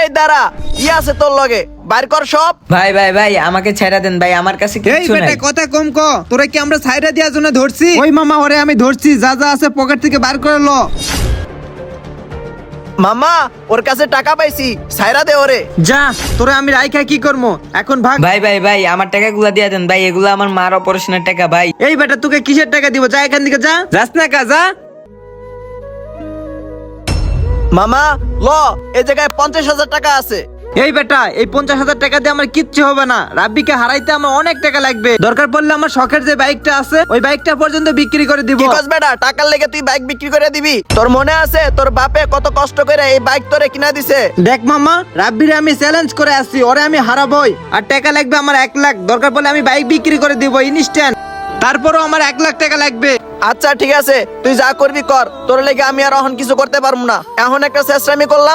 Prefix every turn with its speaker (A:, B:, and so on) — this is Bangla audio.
A: এই দাঁড়া, কি আছে তোর লগে? বাইর কর সব।
B: ভাই ভাই ভাই আমাকে ছেড়ে দেন ভাই, আমার কাছে
C: এই
B: কিছু
C: বেটা
B: নাই।
C: কথা কম ক, তোরা কি আমরা সাইডা দেওয়ার জন্য ধরছি? ওই মামা ওরে আমি ধরছি, যা যা আছে পকেট থেকে বার করে লো।
A: মামা ওর কাছে টাকা পাইছি, সাইরা দে ওরে।
C: যা, তোরা আমি রাইখা কি করবো এখন, ভাগ।
B: ভাই ভাই ভাই আমার টাকাগুলো দিয়ে দেন ভাই, এগুলো আমার মার অপারেশনের টাকা ভাই।
C: এই বেটা তোকে কিসের টাকা দিব? যা এখান থেকে, যা, যাস না কা, যা।
A: মামা ল, এই জায়গায় 50,000 টাকা আছে।
C: এই বেটা এই 50,000 টাকা দিয়ে আমার কিচ্ছু হবে না। রাব্বিকে হারাইতে আমার অনেক টাকা লাগবে। দরকার পড়লে আমার শখের যে বাইকটা আছে ওই বাইকটা পর্যন্ত বিক্রি করে দিব।
A: কি কস বেটা, টাকার লেগে তুই বাইক বিক্রি করে দিবি? তোর মনে আছে তোর বাপে কত কষ্ট করে এই বাইক তোরে কিনা দিছে?
C: দেখ মামা, রাব্বিরে আমি চ্যালেঞ্জ করে আসছি, ওরে আমি হারাবই। আর টাকা লাগবে আমার 1 লাখ। দরকার পড়লে আমি বাইক বিক্রি করে দিব ইনস্ট্যান্ট। তারপরও আমার 1 লাখ টাকা লাগবে।
A: আচ্ছা ঠিক আছে, তুই যা করবি কর, তোর লেগে আমি আর এখন কিছু করতে পারবো না। এখন একটা চেষ্টা আমি করলাম,